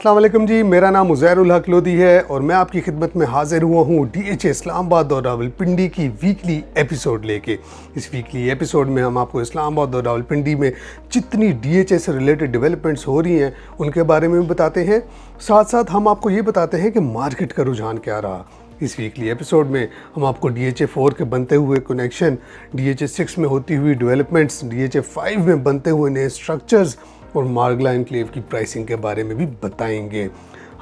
अस्सलाम वालेकुम जी, मेरा नाम उज़ैरुल हक लोधी है और मैं आपकी खिदमत में हाजिर हुआ हूँ DHA इस्लामाबाद और रावलपिंडी की वीकली एपिसोड लेके। इस वीकली एपिसोड में हम आपको इस्लामाबाद और रावलपिंडी में जितनी DHA से रिलेटेड डेवलपमेंट्स हो रही हैं उनके बारे में भी बताते हैं। साथ साथ हम आपको ये बताते हैं कि मार्केट का रुझान क्या रहा। इस वीकली एपिसोड में हम आपको DHA 4 के बनते हुए कनेक्शन, DHA 6 में होती हुई डेवलपमेंट्स, DHA 5 में बनते हुए नए स्ट्रक्चर्स और मार्गला एनक्लेव की प्राइसिंग के बारे में भी बताएंगे।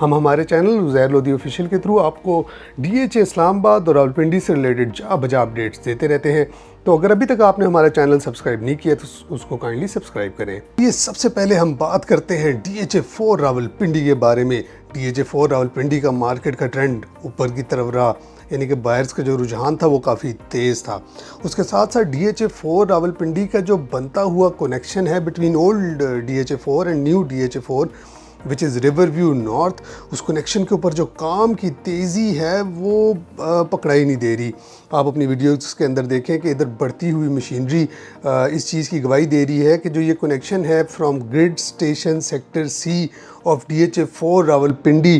हम हमारे चैनल उज़ैर लोधी ऑफिशियल के थ्रू आपको DHA इस्लामाबाद और रावलपिंडी से रिलेटेड जा बजा अपडेट्स देते रहते हैं। तो अगर अभी तक आपने हमारा चैनल सब्सक्राइब नहीं किया तो उसको काइंडली सब्सक्राइब करें। ये सबसे पहले हम बात करते हैं DHA 4 रावलपिंडी के बारे में। DHA 4 रावलपिंडी का मार्केट का ट्रेंड ऊपर की तरफ रहा, यानी कि बायर्स का जो रुझान था वो काफ़ी तेज़ था। उसके साथ साथ DHA 4 रावलपिंडी का जो बनता हुआ कनेक्शन है between old DHA 4 and new DHA 4 which is river view north, उस कनेक्शन के ऊपर जो काम की तेज़ी है वो पकड़ाई नहीं दे रही। आप अपनी वीडियोस के अंदर देखें कि इधर बढ़ती हुई मशीनरी इस चीज़ की गवाही दे रही है कि जो ये कनेक्शन है from grid station sector C of DHA 4 Rawalpindi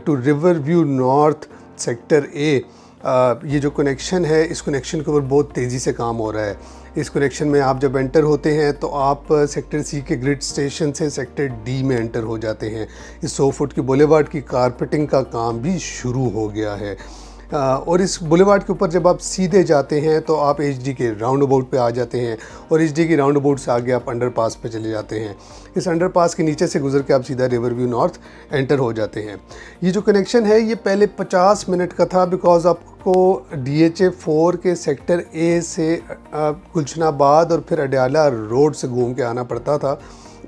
to river view north sector A, ये जो कनेक्शन है इस कनेक्शन के ऊपर बहुत तेज़ी से काम हो रहा है। इस कनेक्शन में आप जब एंटर होते हैं तो आप सेक्टर C के ग्रिड स्टेशन से सेक्टर D में एंटर हो जाते हैं। इस 100 फुट की बुलेवार्ड की कारपेटिंग का काम भी शुरू हो गया है और इस बुलेवार्ड के ऊपर जब आप सीधे जाते हैं तो आप HD के राउंड अबाउट पे आ जाते हैं और HD की राउंड अबाउट से आगे आप अंडरपास पे चले जाते हैं। इस अंडरपास के नीचे से गुजर के आप सीधा रिवर व्यू नॉर्थ एंटर हो जाते हैं। ये जो कनेक्शन है ये पहले 50 मिनट का था बिकॉज आपको DHA 4 के सेक्टर A से गुलशनाबाद और फिर अडयाला रोड से घूम के आना पड़ता था,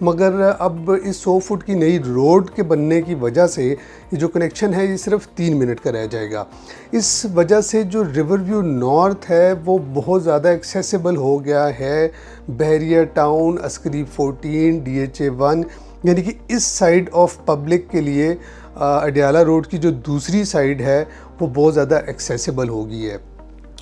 मगर अब इस 100 फुट की नई रोड के बनने की वजह से ये जो कनेक्शन है ये सिर्फ 3 मिनट का रह जाएगा। इस वजह से जो रिवर व्यू नॉर्थ है वो बहुत ज़्यादा एक्सेसिबल हो गया है बहरिया टाउन, अस्करी 14, DHA 1, यानी कि इस साइड ऑफ पब्लिक के लिए अडयाला रोड की जो दूसरी साइड है वो बहुत ज़्यादा एक्सेसिबल हो गई है।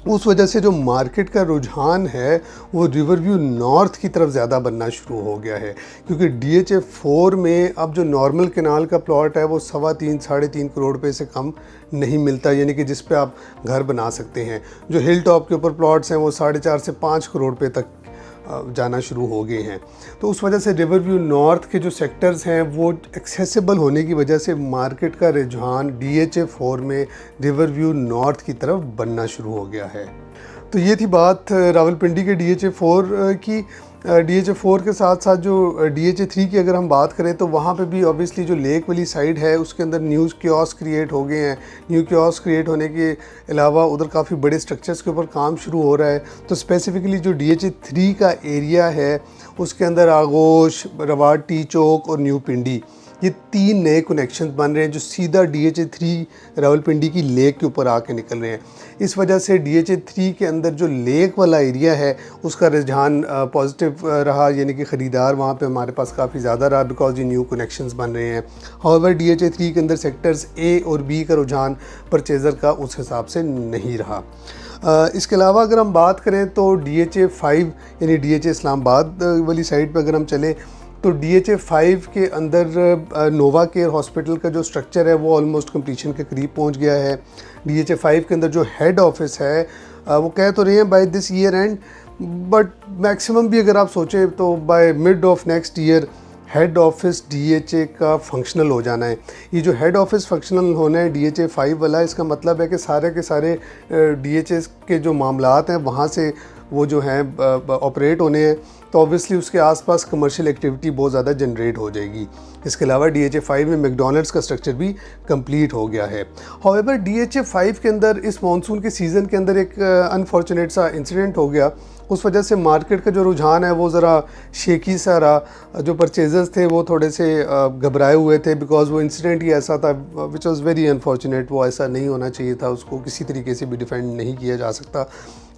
उस वजह से जो मार्केट का रुझान है वो रिवर व्यू नॉर्थ की तरफ ज़्यादा बनना शुरू हो गया है, क्योंकि DHA 4 में अब जो नॉर्मल कैनाल का प्लॉट है वो 3.25 साढ़े 3 करोड़ रुपए से कम नहीं मिलता, यानी कि जिस पे आप घर बना सकते हैं। जो हिल टॉप के ऊपर प्लॉट्स हैं वो 4.5 से 5 करोड़ रुपए तक जाना शुरू हो गए हैं। तो उस वजह से रिवर व्यू नॉर्थ के जो सेक्टर्स हैं वो एक्सेसिबल होने की वजह से मार्केट का रुझान DHA 4 में रिवर व्यू नॉर्थ की तरफ बनना शुरू हो गया है। तो ये थी बात रावलपिंडी के DHA 4 की। DHA 4 के साथ साथ जो DHA 3 की अगर हम बात करें तो वहाँ पे भी ऑब्वियसली जो लेक वाली साइड है उसके अंदर न्यू कियोस्क क्रिएट हो गए हैं। न्यू कियोस्क क्रिएट होने के अलावा उधर काफ़ी बड़े स्ट्रक्चर्स के ऊपर काम शुरू हो रहा है। तो स्पेसिफ़िकली जो DHA 3 का एरिया है उसके अंदर आगोश, रवाड टी चौक और न्यू पिंडी, ये 3 नए कनेक्शन बन रहे हैं जो सीधा DHA 3 रावलपिंडी की लेक के ऊपर आके निकल रहे हैं। इस वजह से DHA 3 के अंदर जो लेक वाला एरिया है उसका रुझान पॉजिटिव रहा, यानी कि ख़रीदार वहाँ पे हमारे पास काफ़ी ज़्यादा रहा बिकॉज ये न्यू कनेक्शंस बन रहे हैं। हाउएवर DHA 3 के अंदर सेक्टर्स A और B का रुझान परचेज़र का उस हिसाब से नहीं रहा। इसके अलावा अगर हम बात करें तो DHA 5 यानी DHA इस्लामाबाद वाली साइड पर अगर हम चलें तो DHA 5 के अंदर नोवा केयर हॉस्पिटल का जो स्ट्रक्चर है वो ऑलमोस्ट कंप्लीशन के करीब पहुंच गया है। DHA 5 के अंदर जो हेड ऑफिस है वो कह तो रहे हैं by this year end, but maximum भी अगर आप सोचें तो by mid of next year head office DHA का फंक्शनल हो जाना है। ये जो हेड ऑफिस फंक्शनल होना है DHA 5 वाला, इसका मतलब है कि सारे के सारे DHA के जो मामलात हैं वहाँ से वो जो हैं ऑपरेट होने हैं, तो ऑब्वियसली उसके आसपास कमर्शियल एक्टिविटी बहुत ज़्यादा जनरेट हो जाएगी। इसके अलावा DHA 5 में मैकडॉनल्ड्स का स्ट्रक्चर भी कंप्लीट हो गया है। हाउएवर DHA 5 के अंदर इस मानसून के सीज़न के अंदर एक अनफॉर्चुनेट सा इंसिडेंट हो गया, उस वजह से मार्केट का जो रुझान है वो ज़रा शेकी सा रहा। जो परचेजर्स थे वो थोड़े से घबराए हुए थे बिकॉज वो इंसिडेंट ही ऐसा था विच वॉज़ वेरी अनफॉर्चुनेट। वो ऐसा नहीं होना चाहिए था, उसको किसी तरीके से भी डिफेंड नहीं किया जा सकता।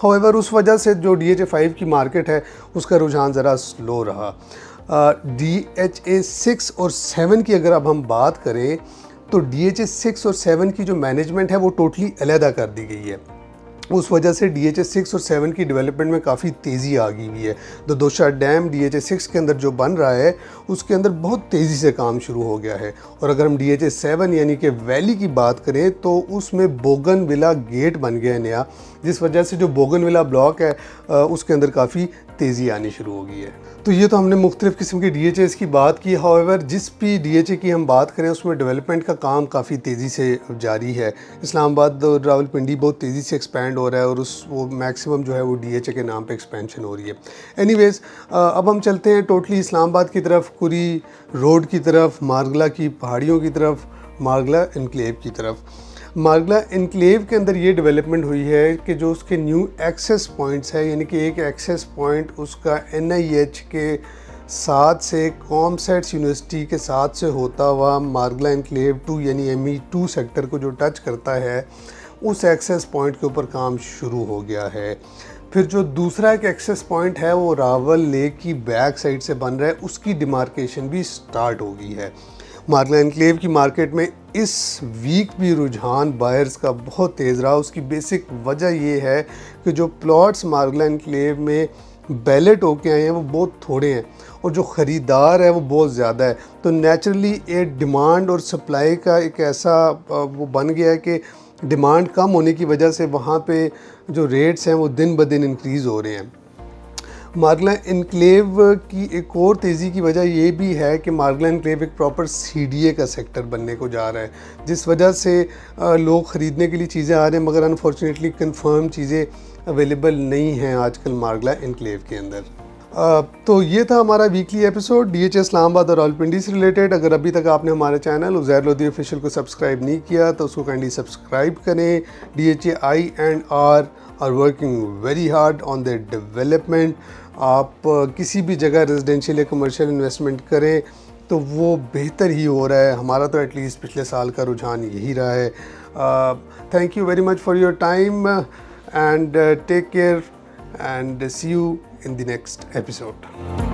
हाउएवर उस वजह से जो DHA 5 की मार्केट है उसका रुझान ज़रा स्लो रहा। DHA 6 और 7 की अगर अब हम बात करें तो DHA 6 और 7 की जो मैनेजमेंट है वो टोटली अलहदा कर दी गई है। उस वजह से DHA 6 और 7 की डेवलपमेंट में काफ़ी तेज़ी आ गई हुई है। दोशा डैम DHA 6 के अंदर जो बन रहा है उसके अंदर बहुत तेज़ी से काम शुरू हो गया है। और अगर हम DHA 7 यानी कि वैली की बात करें तो उसमें बोगनविला गेट बन गया है नया, जिस वजह से जो बोगनविला ब्लॉक है उसके अंदर काफ़ी तेज़ी आनी शुरू हो गई है। तो ये तो हमने मुख्तलिफ़ किस्म के DHAs की बात की। हाउएवर जिस भी DHA की हम बात करें उसमें डेवलपमेंट का काम काफ़ी तेज़ी से जारी है। इस्लामाबाद और रावलपिंडी बहुत तेज़ी से एक्सपैंड हो रहा है और वो मैक्सिमम जो है वो DHA के नाम पे एक्सपेंशन हो रही है। एनीवेज़ अब हम चलते हैं टोटली इस्लामाबाद की तरफ, कुरी रोड की तरफ, मारगला की पहाड़ियों की तरफ, मारगला इनक्लेव की तरफ। मारगला इनक्लेव के अंदर ये डेवलपमेंट हुई है कि जो उसके न्यू एक्सेस पॉइंट्स है, यानी कि एक एक्सेस पॉइंट उसका NIH के साथ से कॉमसेट्स यूनिवर्सिटी के साथ से होता हुआ मारगला इनक्लेव 2 यानी ME2 सेक्टर को जो टच करता है उस एक्सेस पॉइंट के ऊपर काम शुरू हो गया है। फिर जो दूसरा एक एक्सेस पॉइंट है वो रावल लेक की बैक साइड से बन रहा है, उसकी डिमार्केशन भी स्टार्ट हो गई है। मारगला इनक्लेव की मार्केट में इस वीक भी रुझान बायर्स का बहुत तेज़ रहा। उसकी बेसिक वजह ये है कि जो प्लॉट्स मारगला इनक्लेव में बैलेट होके आए हैं वो बहुत थोड़े हैं और जो ख़रीदार है वो बहुत ज़्यादा है। तो नेचुरली ये डिमांड और सप्लाई का एक ऐसा वो बन गया है कि डिमांड कम होने की वजह से वहाँ पे जो रेट्स हैं वो दिन ब दिन इंक्रीज़ हो रहे हैं। मारगला इनक्लेव की एक और तेज़ी की वजह ये भी है कि मारगला इनक्लेव एक प्रॉपर CDA का सेक्टर बनने को जा रहा है, जिस वजह से लोग ख़रीदने के लिए चीज़ें आ रहे हैं, मगर अनफॉर्चुनेटली कंफर्म चीज़ें अवेलेबल नहीं हैं आजकल मारगला इनक्लेव के अंदर। तो ये था हमारा वीकली एपिसोड DHA इस्लामाबाद और रावलपिंडी से रिलेटेड। अगर अभी तक आपने हमारे चैनल उज़ैर लोधी ऑफिशियल को सब्सक्राइब नहीं किया तो उसको काइंडली सब्सक्राइब करें। DHA I&R are working very hard on the development. आप किसी भी जगह रेजिडेंशियल या कमर्शियल इन्वेस्टमेंट करें तो वो बेहतर ही हो रहा है। हमारा तो एटलीस्ट पिछले साल का रुझान यही रहा है। Thank you very much for your time and take care and see you in the next episode.